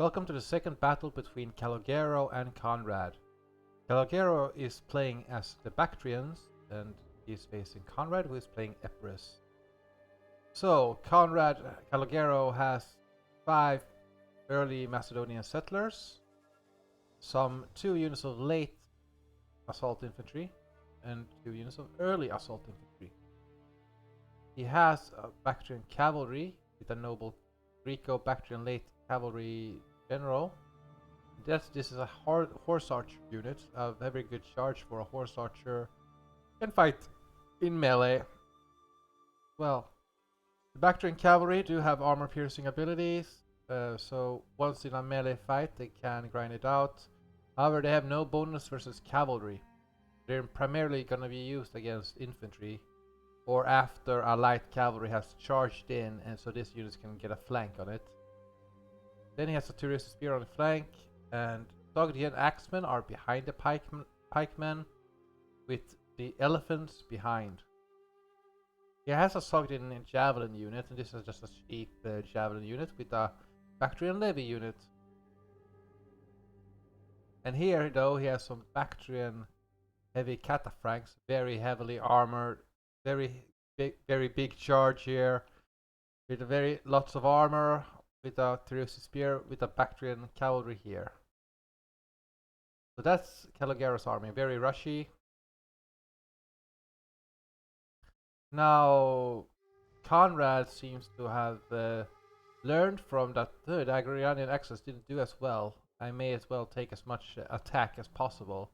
Welcome to the second battle between Kalogero and Konrad. Kalogero is playing as the Bactrians and he's facing Konrad, who is playing Epirus. So Kalogero has 5 early Macedonian settlers, some 2 units of late assault infantry and 2 units of early assault infantry. He has a Bactrian cavalry with a noble Greco-Bactrian late cavalry general. This is a horse archer unit, a very good charge for a horse archer. Can fight in melee. Well, the Bactrian cavalry do have armor piercing abilities, so once in a melee fight they can grind it out. However, they have no bonus versus cavalry. They're primarily gonna be used against infantry or after a light cavalry has charged in, and so this unit can get a flank on it. Then he has a Epirus spear on the flank, and Sogdian axemen are behind the pikemen, with the elephants behind. He has a Sogdian javelin unit, and this is just a cheap javelin unit with a Bactrian levy unit. And here, though, he has some Bactrian heavy cataphracts, very heavily armored, very big charge here, with lots of armor, with a Epirus spear, with a Bactrian cavalry here. So that's Kalogero's army, very rushy. Now, Konrad seems to have learned from that the Agrarian Axis didn't do as well. I may as well take as much attack as possible.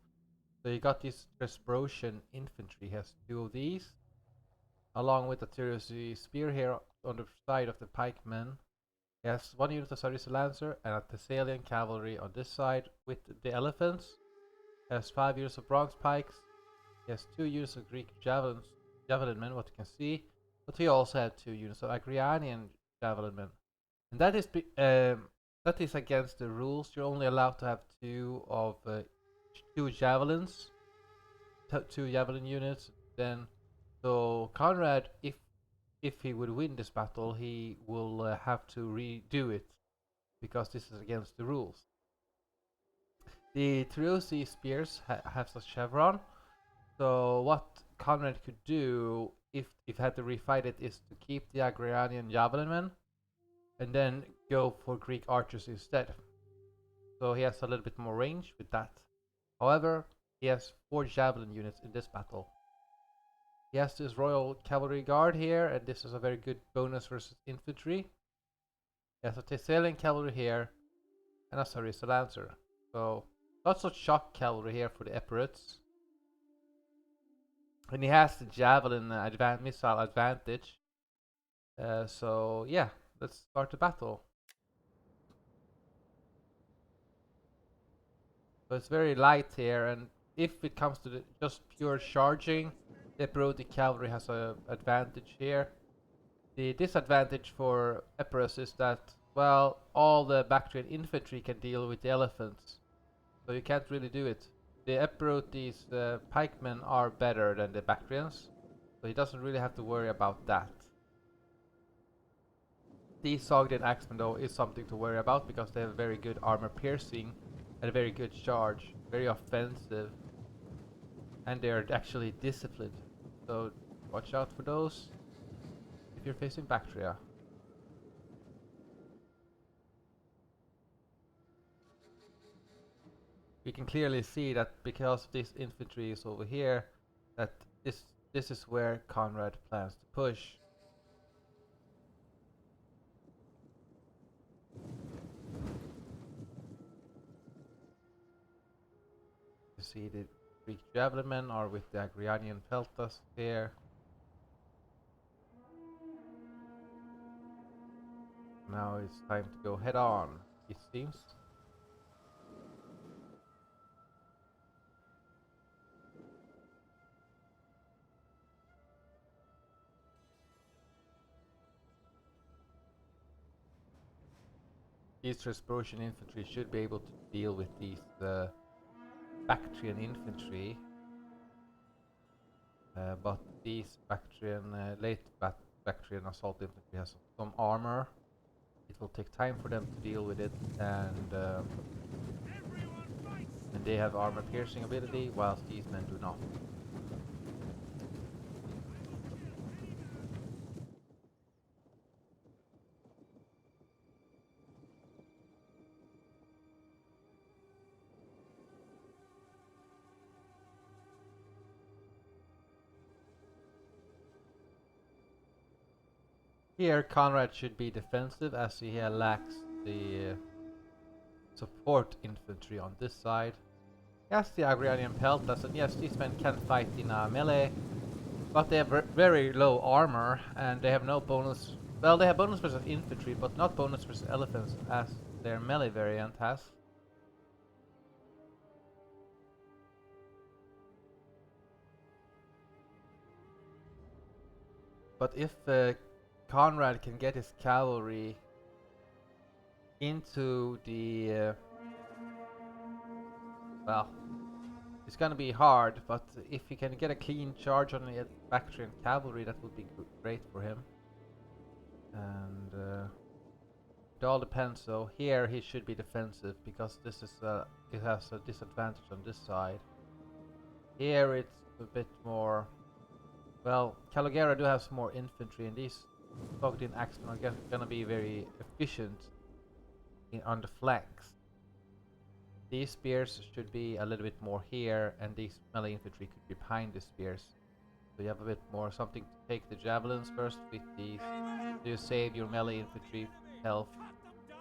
So you got this Resbrosian infantry, he has 2 of these, along with the Epirus spear here on the side of the pikemen. He has 1 unit of Sarissa Lancer and a Thessalian cavalry on this side with the elephants. He has 5 units of bronze pikes. He has 2 units of Greek javelin men, what you can see. But he also had 2 units of Agrianian javelin men. And that is against the rules. You're only allowed to have 2 javelins, 2 javelin units. Then, so Konrad, if he would win this battle, he will have to redo it, because this is against the rules. The Epirus spears have a chevron, so what Konrad could do if he had to refight it is to keep the Agrarian javelin men and then go for Greek archers instead. So he has a little bit more range with that. However, he has 4 javelin units in this battle. He has this Royal Cavalry Guard here, and this is a very good bonus versus infantry. He has a Thessalian Cavalry here, and a Sarissa Lancer. So, lots of shock cavalry here for the Epirus. And he has the Javelin missile advantage. So, yeah, let's start the battle. So it's very light here, and if it comes to just pure charging, the Epiroti cavalry has an advantage here. The disadvantage for Epirus is that, well, all the Bactrian infantry can deal with the elephants, so you can't really do it. The Epiroti's pikemen are better than the Bactrians, so he doesn't really have to worry about that. The Sogdian axemen, though, is something to worry about because they have very good armor piercing and a very good charge, very offensive, and they are actually disciplined. So watch out for those if you're facing Bactria. We can clearly see that because this infantry is over here, that this is where Konrad plans to push. You see the Greek javelin men are with the Agrianian peltas here. Now it's time to go head on, it seems. These Resbrosian infantry should be able to deal with these Bactrian infantry. But these Bactrian, late Bactrian assault infantry has some armor. It will take time for them to deal with it, and they have armor piercing ability, whilst these men do not. Here Konrad should be defensive as he lacks the support infantry on this side. He has the Agrarian Peltas, and yes, these men can fight in melee, but they have very low armor, and they have no bonus. Well, they have bonus versus infantry, but not bonus versus elephants as their melee variant has. But if Konrad can get his cavalry into the well, it's gonna be hard, but if he can get a clean charge on the Bactrian cavalry, that would be great for him. And it all depends. So here he should be defensive because this is it has a disadvantage on this side. Here it's a bit more. Well, Kalogero do have some more infantry, and these Bogdan axemen are gonna be very efficient on the flanks. These spears should be a little bit more here, and these melee infantry could be behind the spears. So you have a bit more something to take the javelins first with these. So you save your melee infantry health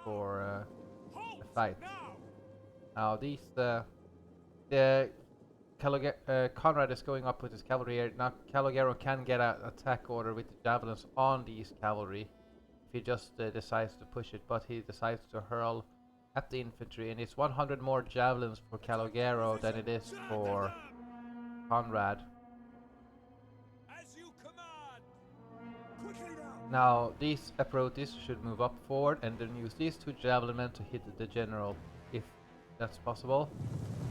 for the fight. Now these the Konrad is going up with his cavalry here. Now Kalogero can get an attack order with the javelins on these cavalry if he just decides to push it, but he decides to hurl at the infantry, and it's 100 more javelins for Kalogero than it is for Konrad. Now these Epirus should move up forward and then use these two javelin men to hit the general if that's possible.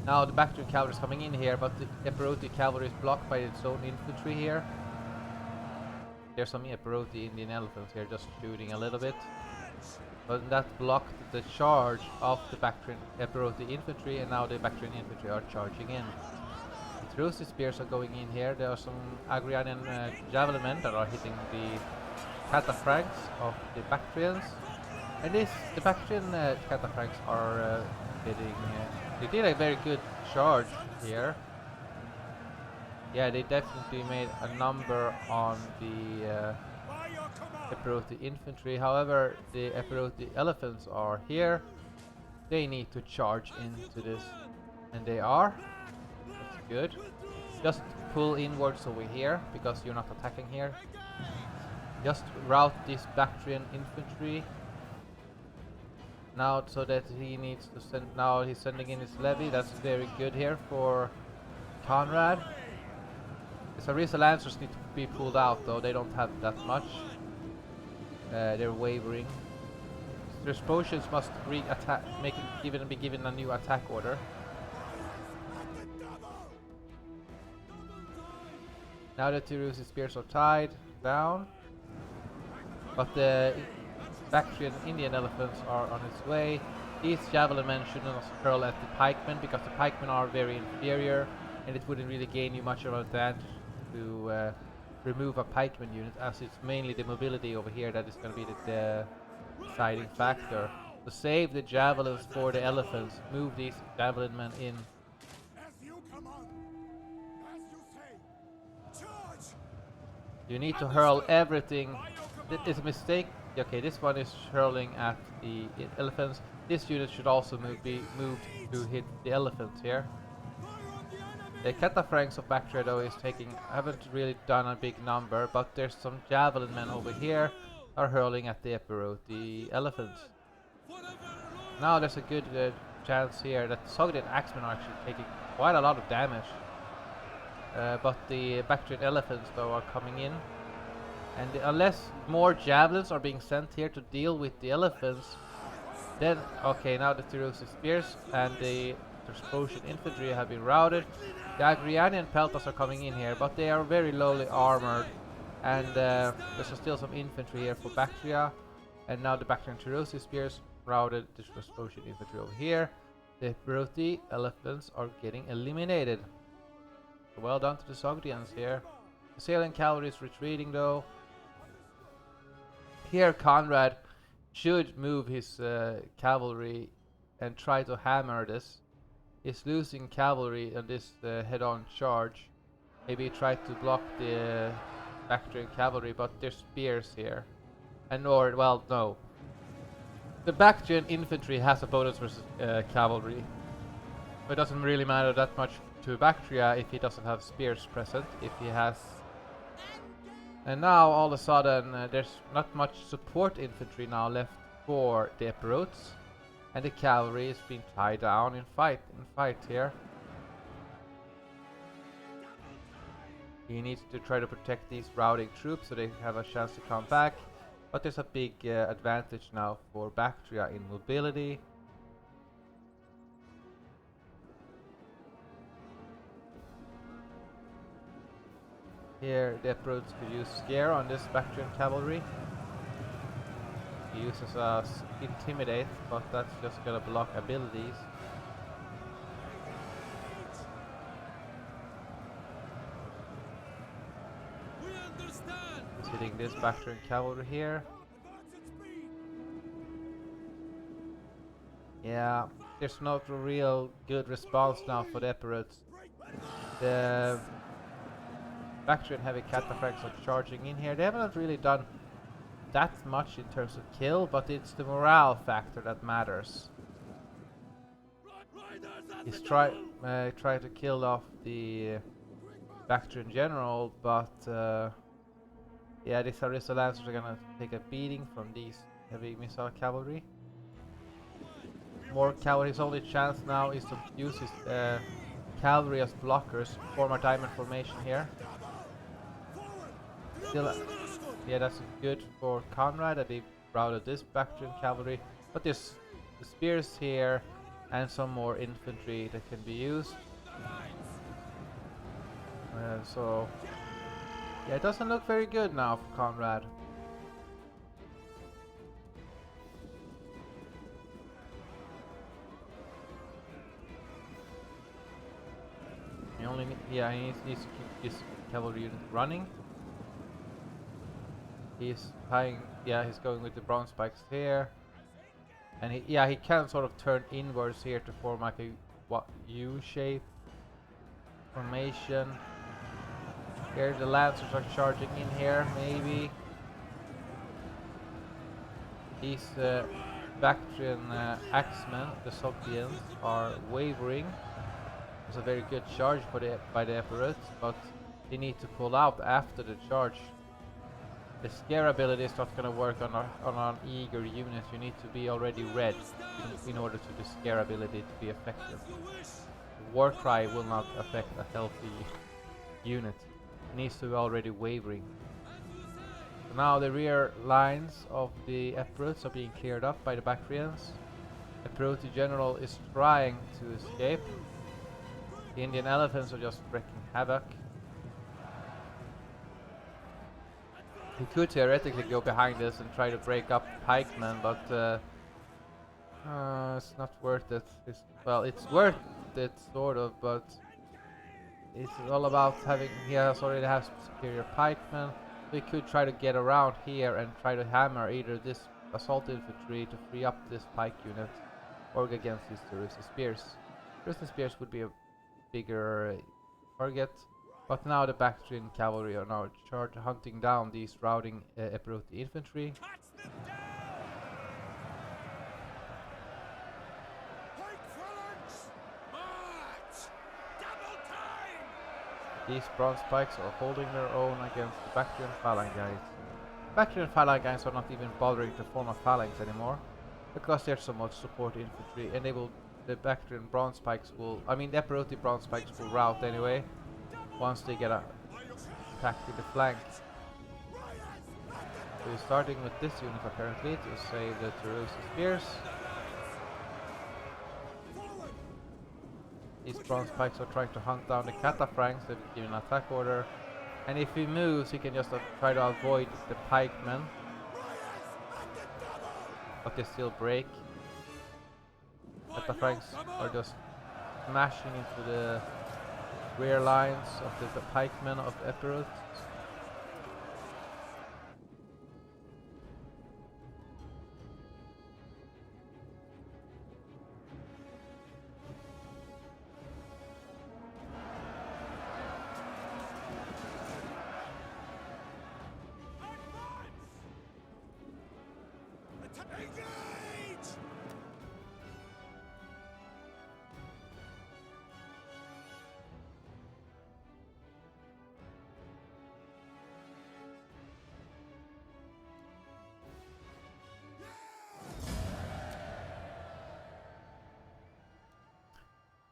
Now the Bactrian cavalry is coming in here, but the Epirus cavalry is blocked by its own infantry here. There's some Epirus Indian elephants here just shooting a little bit. But that blocked the charge of the Bactrian Epirus infantry, and now the Bactrian infantry are charging in. The Epirus spears are going in here. There are some Agrarian javelin men that are hitting the cataphracts of the Bactrians. And the Bactrian cataphracts are getting... they did a very good charge here. Yeah, they definitely made a number on the Epirus infantry. However, the Epirus elephants are here. They need to charge into this, and they are. That's good. Just pull inwards over here because you're not attacking here. Just route this Bactrian infantry. Now, so that he needs to send. Now he's sending in his levy. That's very good here for Konrad. The Sarisa Lancers need to be pulled out, though they don't have that much. They're wavering. Their potions must re-attack, be given a new attack order. Now the Epirus spears are tied down, but the Bactrian Indian elephants are on its way. These javelin men should not hurl at the pikemen because the pikemen are very inferior, and it wouldn't really gain you much of an advantage to remove a pikeman unit, as it's mainly the mobility over here that is going to be the deciding factor. To save the javelins for the elephants, move these javelin men in. You need to hurl everything. It's a mistake. Okay, this one is hurling at the elephants. This unit should also be moved to hit the elephants here. The cataphracts of Bactria though haven't really done a big number, but there's some javelin men over here are hurling at the Epirus, the elephants. Now there's a good chance here that Sogdian axemen are actually taking quite a lot of damage. But the Bactrian elephants though are coming in. And unless more javelins are being sent here to deal with the elephants, then okay, now the Epirus spears and the Transposian infantry have been routed. The Agrarian Peltas are coming in here, but they are very lowly armored, and there's still some infantry here for Bactria. And now the Bactrian Tyrosi spears routed the Transpotion infantry over here. The Epirote elephants are getting eliminated. So well done to the Sogdians here. The Salian cavalry is retreating though. Here Konrad should move his cavalry and try to hammer this. He's losing cavalry on this head-on charge. Maybe try to block the Bactrian cavalry, but there's spears here. And or, well, no. The Bactrian infantry has a bonus versus cavalry. But it doesn't really matter that much to Bactria if he doesn't have spears present. If he has... And now, all of a sudden, there's not much support infantry now left for the Epirotes. And the cavalry is being tied down in fight here. He needs to try to protect these routing troops so they have a chance to come back. But there's a big advantage now for Bactria in mobility. Here the Epirotes could use Scare on this Bactrian cavalry. He uses Intimidate, but that's just gonna block abilities. He's hitting this Bactrian cavalry here. Yeah, there's not a real good response now for the Epirotes. The Bactrian heavy cataphracts are charging in here. They haven't really done that much in terms of kill, but it's the morale factor that matters. He's trying to kill off the Bactrian general, but yeah, these Arisa Lancers are gonna take a beating from these heavy missile cavalry. More cavalry. His only chance now is to use his cavalry as blockers, form a diamond formation here. Still, yeah, that's good for Konrad that he routed this Bactrian cavalry. But there's the spears here and some more infantry that can be used. So, yeah, it doesn't look very good now for Konrad. He only he needs to keep his cavalry unit running. He's tying, he's going with the bronze spikes here. And he can sort of turn inwards here to form like a U-shape formation. Here the Lancers are charging in here, maybe. These Bactrian axemen, the Sogdians, are wavering. It's a very good charge by the Epirus, but they need to pull out after the charge. The Scare ability is not going to work on an eager unit. You need to be already red in order to the Scare ability to be effective. War Cry will not affect a healthy unit. It needs to be already wavering. So now the rear lines of the Epirus are being cleared up by the Bactrians. The Epirote general is trying to escape. The Indian elephants are just wreaking havoc. He could theoretically go behind this and try to break up pikemen, but it's not worth it. Well, it's worth it, sort of, but it's all about having... He already has superior pikemen. We could try to get around here and try to hammer either this assault infantry to free up this pike unit, or against these Tyrosi spears. Tyrosi spears would be a bigger target. But now the Bactrian cavalry are now hunting down these routing Epirote infantry. These bronze spikes are holding their own against the Bactrian phalangites. Bactrian phalangites are not even bothering to form a phalanx anymore, because there's so much support infantry, and the Bactrian bronze spikes will, the Epirote bronze spikes will rout anyway, once they get attacked in the flank. So we're starting with this unit apparently to save the Tyrosi spears. These bronze spikes are trying to hunt down the cataphracts. They've given an attack order, and if he moves he can just try to avoid the pikemen. but they still break. Cataphracts are just smashing into the rear lines of the pikemen of Epirus.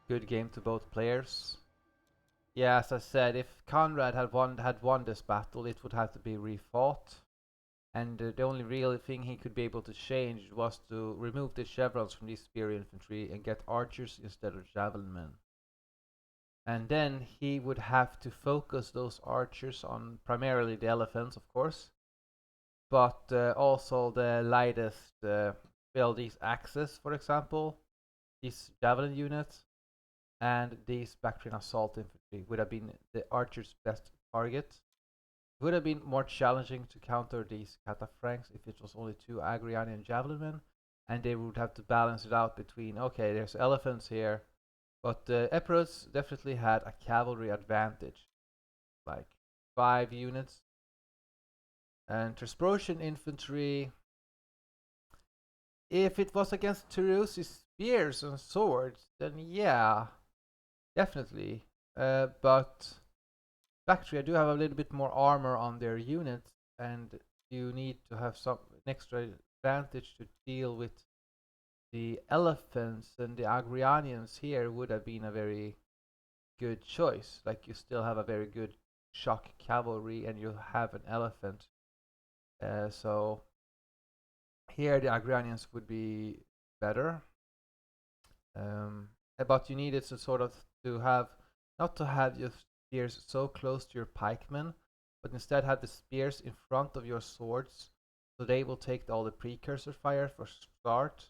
Good game to both players. Yeah, as I said, if Konrad had won this battle, it would have to be refought. And the only real thing he could be able to change was to remove the chevrons from the spear infantry and get archers instead of javelin men. And then he would have to focus those archers on primarily the elephants, of course, but also the lightest, well, these axes, for example, these javelin units, and these Bactrian assault infantry would have been the archer's best target. It would have been more challenging to counter these cataphracts if it was only 2 Agrianian javelin men, and they would have to balance it out between, okay, there's elephants here, but Epirus definitely had a cavalry advantage, like 5 units. And Thesprotian infantry, if it was against Tyreus' spears and swords, then yeah, definitely. But Bactria do have a little bit more armor on their units, and you need to have some extra advantage to deal with the elephants, and the Agrianians here would have been a very good choice. Like, you still have a very good shock cavalry and you have an elephant. So here the Agrianians would be better. But you needed to sort of to have, not to have your spears so close to your pikemen, but instead have the spears in front of your swords, so they will take all the precursor fire for start,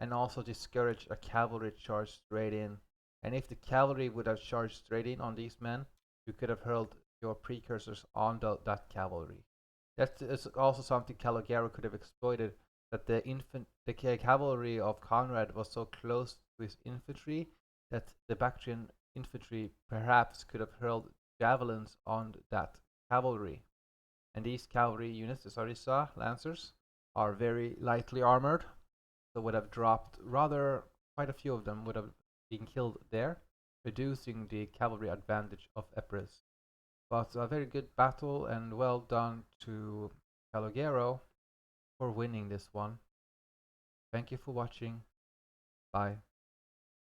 and also discourage a cavalry charge straight in. And if the cavalry would have charged straight in on these men, you could have hurled your precursors on that cavalry. That is also something Kalogero could have exploited, that the cavalry of Konrad was so close to his infantry that the Bactrian infantry perhaps could have hurled javelins on that cavalry. And these cavalry units, as I already saw, lancers, are very lightly armored, so would have dropped rather quite a few of them would have been killed there, reducing the cavalry advantage of Epirus. But a very good battle, and well done to Kalogero for winning this one. Thank you for watching. Bye.